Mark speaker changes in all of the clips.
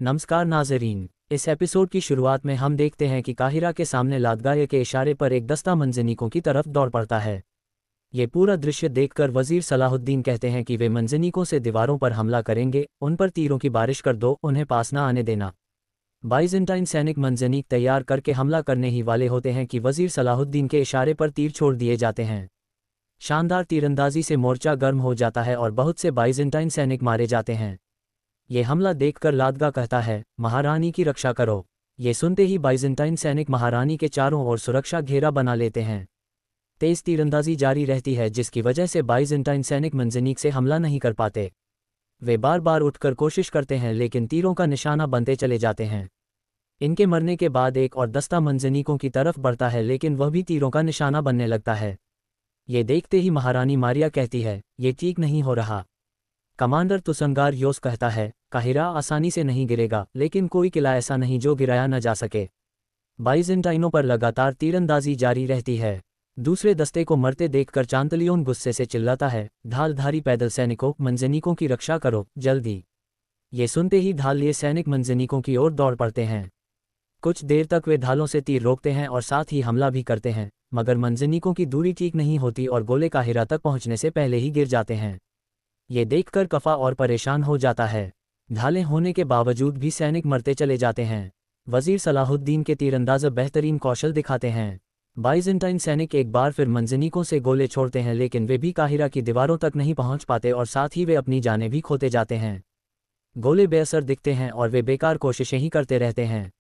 Speaker 1: नमस्कार नाज़रीन। इस एपिसोड की शुरुआत में हम देखते हैं कि काहिरा के सामने लादगाह के इशारे पर एक दस्ता मंजनीकों की तरफ दौड़ पड़ता है। ये पूरा दृश्य देखकर वजीर सलाहुद्दीन कहते हैं कि वे मंजनीकों से दीवारों पर हमला करेंगे, उन पर तीरों की बारिश कर दो, उन्हें पास न आने देना। बाइजेंटाइन सैनिक मंजनीक तैयार करके हमला करने ही वाले होते हैं कि वजीर सलाहुद्दीन के इशारे पर तीर छोड़ दिए जाते हैं। शानदार तीरंदाजी से मोर्चा गर्म हो जाता है और बहुत से बाइजेंटाइन सैनिक मारे जाते हैं। ये हमला देखकर लादगाह कहता है, महारानी की रक्षा करो। ये सुनते ही बाइजेंटाइन सैनिक महारानी के चारों ओर सुरक्षा घेरा बना लेते हैं। तेज तीरंदाजी जारी रहती है, जिसकी वजह से बाइजेंटाइन सैनिक मंजनीक से हमला नहीं कर पाते। वे बार बार उठकर कोशिश करते हैं लेकिन तीरों का निशाना बनते चले जाते हैं। इनके मरने के बाद एक और दस्ता मंजनीकों की तरफ बढ़ता है, लेकिन वह भी तीरों का निशाना बनने लगता है। ये देखते ही महारानी मारिया कहती है, ये ठीक नहीं हो रहा। कमांडर तुसंगार योस कहता है, काहिरा आसानी से नहीं गिरेगा, लेकिन कोई किला ऐसा नहीं जो गिराया न जा सके। बाइजेंटाइनों पर लगातार तीरंदाजी जारी रहती है। दूसरे दस्ते को मरते देखकर चांतलियोन गुस्से से चिल्लाता है, ढालधारी पैदल सैनिकों, मंजनीकों की रक्षा करो, जल्दी। ये सुनते ही ढाल लिए सैनिक मंजनीकों की ओर दौड़ पड़ते हैं। कुछ देर तक वे ढालों से तीर रोकते हैं और साथ ही हमला भी करते हैं, मगर मंजनीकों की दूरी ठीक नहीं होती और गोले काहिरा तक पहुंचने से पहले ही गिर जाते हैं। ये देखकर कफा और परेशान हो जाता है। ढालें होने के बावजूद भी सैनिक मरते चले जाते हैं। वजीर सलाहुद्दीन के तीरंदाज बेहतरीन कौशल दिखाते हैं। बाइजेंटाइन सैनिक एक बार फिर मंजनीकों से गोले छोड़ते हैं, लेकिन वे भी काहिरा की दीवारों तक नहीं पहुंच पाते और साथ ही वे अपनी जानें भी खोते जाते हैं। गोले बेअसर दिखते हैं और वे बेकार कोशिशें ही करते रहते हैं।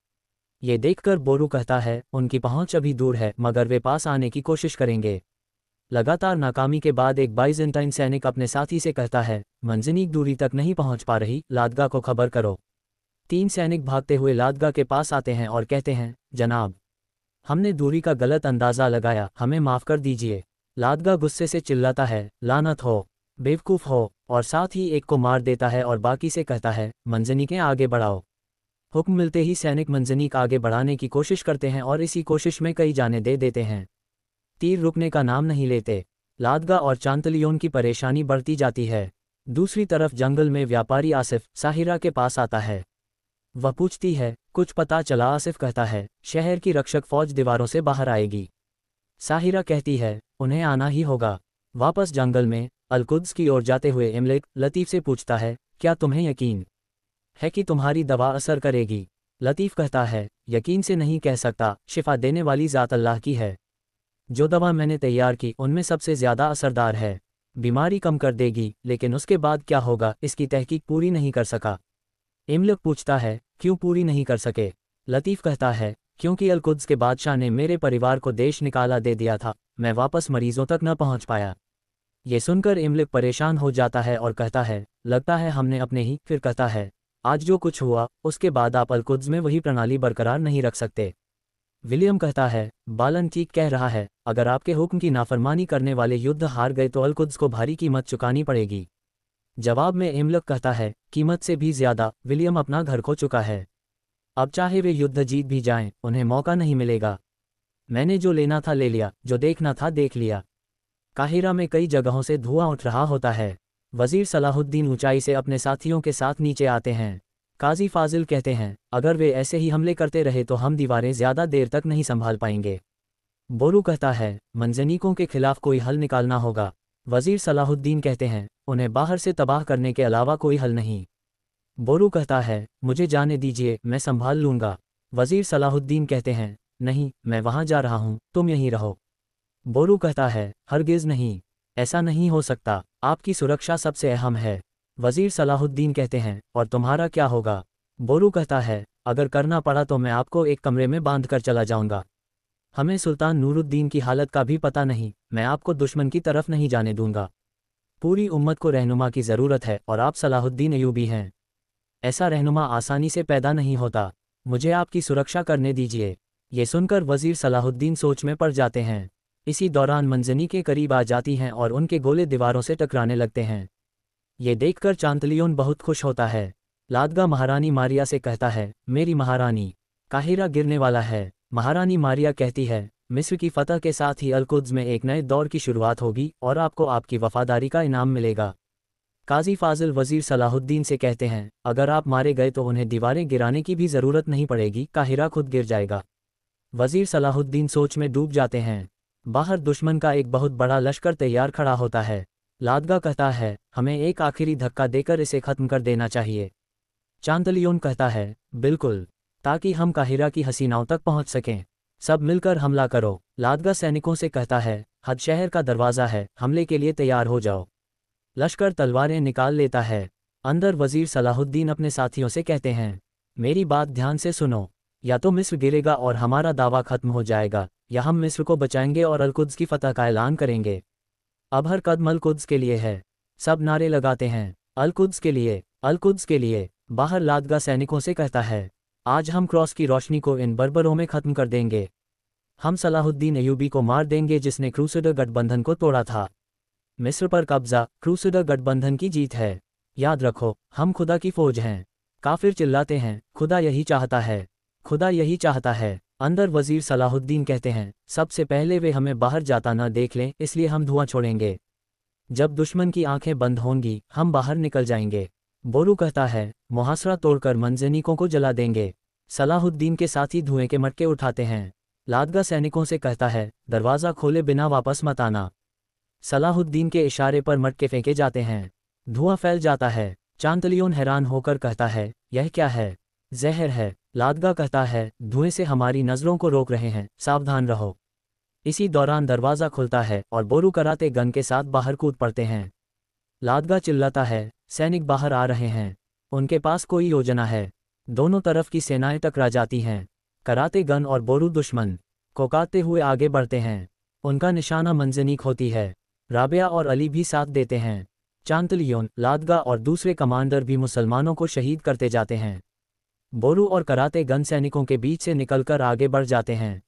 Speaker 1: ये देखकर बोरू कहता है, उनकी पहुंच अभी दूर है, मगर वे पास आने की कोशिश करेंगे। लगातार नाकामी के बाद एक बाइजेंटाइन सैनिक अपने साथी से कहता है, मंजनीक दूरी तक नहीं पहुंच पा रही, लादगाह को खबर करो। 3 सैनिक भागते हुए लादगाह के पास आते हैं और कहते हैं, जनाब, हमने दूरी का गलत अंदाज़ा लगाया, हमें माफ़ कर दीजिए। लादगाह गुस्से से चिल्लाता है, लानत हो, बेवकूफ़ हो, और साथ ही एक को मार देता है और बाकी से कहता है, मंजनीकें आगे बढ़ाओ। हुक्म मिलते ही सैनिक मंजनीक आगे बढ़ाने की कोशिश करते हैं और इसी कोशिश में कई जानें दे देते हैं। तीर रुकने का नाम नहीं लेते। लादगाह और चांतलियोन की परेशानी बढ़ती जाती है। दूसरी तरफ जंगल में व्यापारी आसिफ साहिरा के पास आता है। वह पूछती है, कुछ पता चला? आसिफ कहता है, शहर की रक्षक फौज दीवारों से बाहर आएगी। साहिरा कहती है, उन्हें आना ही होगा। वापस जंगल में अलकुद्स की ओर जाते हुए इमलिक लतीफ़ से पूछता है, क्या तुम्हें यकीन है कि तुम्हारी दवा असर करेगी? लतीफ़ कहता है, यकीन से नहीं कह सकता, शिफा देने वाली ज़ात अल्लाह की है। जो दवा मैंने तैयार की उनमें सबसे ज़्यादा असरदार है। बीमारी कम कर देगी, लेकिन उसके बाद क्या होगा इसकी तहकीक पूरी नहीं कर सका। इमलिक पूछता है, क्यों पूरी नहीं कर सके? लतीफ़ कहता है, क्योंकि अलकुद्स के बादशाह ने मेरे परिवार को देश निकाला दे दिया था, मैं वापस मरीजों तक न पहुंच पाया। ये सुनकर इमलिक परेशान हो जाता है और कहता है, लगता है हमने अपने ही। फिर कहता है, आज जो कुछ हुआ उसके बाद आप अलकुद्स में वही प्रणाली बरकरार नहीं रख सकते। विलियम कहता है, बालन ठीक कह रहा है, अगर आपके हुक्म की नाफरमानी करने वाले युद्ध हार गए तो अलकुद्स को भारी कीमत चुकानी पड़ेगी। जवाब में इमलिक कहता है, कीमत से भी ज़्यादा, विलियम अपना घर खो चुका है। अब चाहे वे युद्ध जीत भी जाएं, उन्हें मौका नहीं मिलेगा। मैंने जो लेना था ले लिया, जो देखना था देख लिया। काहिरा में कई जगहों से धुआं उठ रहा होता है। वजीर सलाहुद्दीन ऊंचाई से अपने साथियों के साथ नीचे आते हैं। काजी फाजिल कहते हैं, अगर वे ऐसे ही हमले करते रहे तो हम दीवारें ज़्यादा देर तक नहीं संभाल पाएंगे। बोरू कहता है, मंजनीकों के खिलाफ कोई हल निकालना होगा। वजीर सलाहुद्दीन कहते हैं, उन्हें बाहर से तबाह करने के अलावा कोई हल नहीं। बोरू कहता है, मुझे जाने दीजिए, मैं संभाल लूँगा। वजीर सलाहुद्दीन कहते हैं, नहीं, मैं वहाँ जा रहा हूँ, तुम यहीं रहो। बोरू कहता है, हरगिज़ नहीं, ऐसा नहीं हो सकता, आपकी सुरक्षा सबसे अहम है। वजीर सलाहुद्दीन कहते हैं, और तुम्हारा क्या होगा? बोरू कहता है, अगर करना पड़ा तो मैं आपको एक कमरे में बांध कर चला जाऊंगा। हमें सुल्तान नूरुद्दीन की हालत का भी पता नहीं, मैं आपको दुश्मन की तरफ नहीं जाने दूंगा। पूरी उम्मत को रहनुमा की ज़रूरत है और आप सलाहुद्दीन अयूबी हैं। ऐसा रहनुमा आसानी से पैदा नहीं होता। मुझे आपकी सुरक्षा करने दीजिए। ये सुनकर वजीर सलाहुद्दीन सोच में पड़ जाते हैं। इसी दौरान मंजनी के करीब आ जाती हैं और उनके गोले दीवारों से टकराने लगते हैं। ये देखकर चांतलियोन बहुत खुश होता है। लादगाह महारानी मारिया से कहता है, मेरी महारानी, काहिरा गिरने वाला है। महारानी मारिया कहती है, मिस्र की फतह के साथ ही अलकुद्स में एक नए दौर की शुरुआत होगी और आपको आपकी वफादारी का इनाम मिलेगा। काजी फाजिल वजीर सलाहुद्दीन से कहते हैं, अगर आप मारे गए तो उन्हें दीवारें गिराने की भी ज़रूरत नहीं पड़ेगी, काहिरा खुद गिर जाएगा। वजीर सलाहुद्दीन सोच में डूब जाते हैं। बाहर दुश्मन का एक बहुत बड़ा लश्कर तैयार खड़ा होता है। लादगा कहता है, हमें एक आखिरी धक्का देकर इसे ख़त्म कर देना चाहिए। चांतलियोन कहता है, बिल्कुल, ताकि हम काहिरा की हसीनाओं तक पहुंच सकें। सब मिलकर हमला करो। लादगा सैनिकों से कहता है, हद शहर का दरवाज़ा है, हमले के लिए तैयार हो जाओ। लश्कर तलवारें निकाल लेता है। अंदर वजीर सलाहुद्दीन अपने साथियों से कहते हैं, मेरी बात ध्यान से सुनो, या तो मिस्र गिरेगा और हमारा दावा खत्म हो जाएगा, या हम मिस्र को बचाएंगे और अलकुद्स की फतह का ऐलान करेंगे। अब हर कदम अलकुद्स के लिए है। सब नारे लगाते हैं, अलकुद्स के लिए, अलकुद्स के लिए। बाहर लादगा सैनिकों से कहता है, आज हम क्रॉस की रोशनी को इन बर्बरों में ख़त्म कर देंगे। हम सलाहुद्दीन अयूबी को मार देंगे जिसने क्रूसेडर गठबंधन को तोड़ा था। मिस्र पर कब्जा, क्रूसेडर गठबंधन की जीत है। याद रखो, हम खुदा की फौज हैं। काफिर चिल्लाते हैं, खुदा यही चाहता है, खुदा यही चाहता है। अंदर वजीर सलाहुद्दीन कहते हैं, सबसे पहले वे हमें बाहर जाता न देख लें, इसलिए हम धुआं छोड़ेंगे। जब दुश्मन की आंखें बंद होंगी, हम बाहर निकल जाएंगे। बोरू कहता है, मुहासरा तोड़कर मंजनीकों को जला देंगे। सलाहुद्दीन के साथी धुएं के मटके उठाते हैं। लादगा सैनिकों से कहता है, दरवाज़ा खोले बिना वापस मत आना। सलाहुद्दीन के इशारे पर मटके फेंके जाते हैं। धुआं फैल जाता है। चांतलियोन हैरान होकर कहता है, यह क्या है? जहर है। लादगा कहता है, धुएं से हमारी नज़रों को रोक रहे हैं, सावधान रहो। इसी दौरान दरवाज़ा खुलता है और बोरू कराते गन के साथ बाहर कूद पड़ते हैं। लादगा चिल्लाता है, सैनिक बाहर आ रहे हैं, उनके पास कोई योजना है। दोनों तरफ की सेनाएं टकरा जाती हैं। कराते गन और बोरू दुश्मन को काटते हुए आगे बढ़ते हैं। उनका निशाना मंजनीक होती है। राबिया और अली भी साथ देते हैं। चांतलियोन, लादगा और दूसरे कमांडर भी मुसलमानों को शहीद करते जाते हैं। बोरू और कराते गन सैनिकों के बीच से निकलकर आगे बढ़ जाते हैं।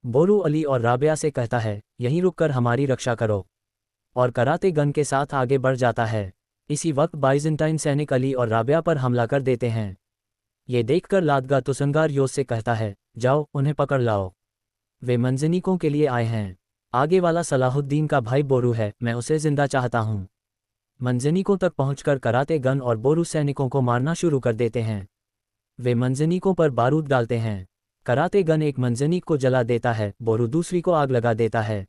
Speaker 1: बोरू अली और राबिया से कहता है, यहीं रुककर हमारी रक्षा करो, और कराते गन के साथ आगे बढ़ जाता है। इसी वक्त बाइजेंटाइन सैनिक अली और राबिया पर हमला कर देते हैं। ये देखकर लादगा तुसंगार योस से कहता है, जाओ उन्हें पकड़ लाओ, वे मंजनीकों के लिए आए हैं। आगे वाला सलाहुद्दीन का भाई बोरू है, मैं उसे जिंदा चाहता हूँ। मंजनीकों तक पहुंचकर कराते गन और बोरू सैनिकों को मारना शुरू कर देते हैं। वे मंजनीकों पर बारूद डालते हैं। कराते गन एक मंजनीक को जला देता है, बोरू दूसरी को आग लगा देता है।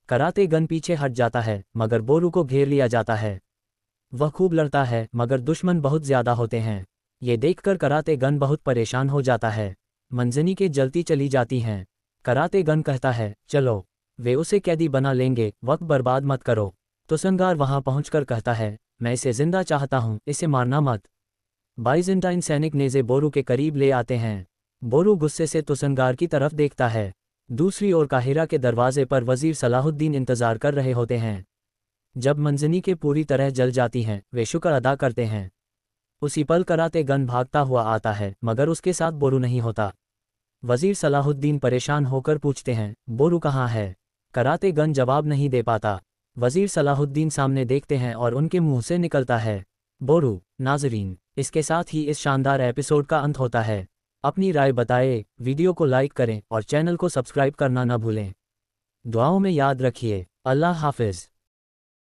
Speaker 1: कराते गन पीछे हट जाता है, मगर बोरू को घेर लिया जाता है। वह खूब लड़ता है, मगर दुश्मन बहुत ज़्यादा होते हैं। ये देखकर कराते गन बहुत परेशान हो जाता है। मंजनीकें जलती चली जाती हैं। कराते गन कहता है, चलो, वे उसे कैदी बना लेंगे, वक्त बर्बाद मत करो। तुसंगार वहां पहुंचकर कहता है, मैं इसे जिंदा चाहता हूं, इसे मारना मत। बाइजेंटाइन सैनिक नेज़े बोरू के करीब ले आते हैं। बोरू गुस्से से तुसंगार की तरफ देखता है। दूसरी ओर काहिरा के दरवाजे पर वजीर सलाहुद्दीन इंतजार कर रहे होते हैं। जब मंजनीकें पूरी तरह जल जाती हैं, वे शुक्र अदा करते हैं। उसी पल कराते गन भागता हुआ आता है, मगर उसके साथ बोरू नहीं होता। वजीर सलाहुद्दीन परेशान होकर पूछते हैं, बोरू कहाँ है? कराते गन जवाब नहीं दे पाता। वजीर सलाहुद्दीन सामने देखते हैं और उनके मुंह से निकलता है, बोरू। नाजरीन, इसके साथ ही इस शानदार एपिसोड का अंत होता है। अपनी राय बताएं, वीडियो को लाइक करें और चैनल को सब्सक्राइब करना न भूलें। दुआओं में याद रखिए। अल्लाह हाफिज़।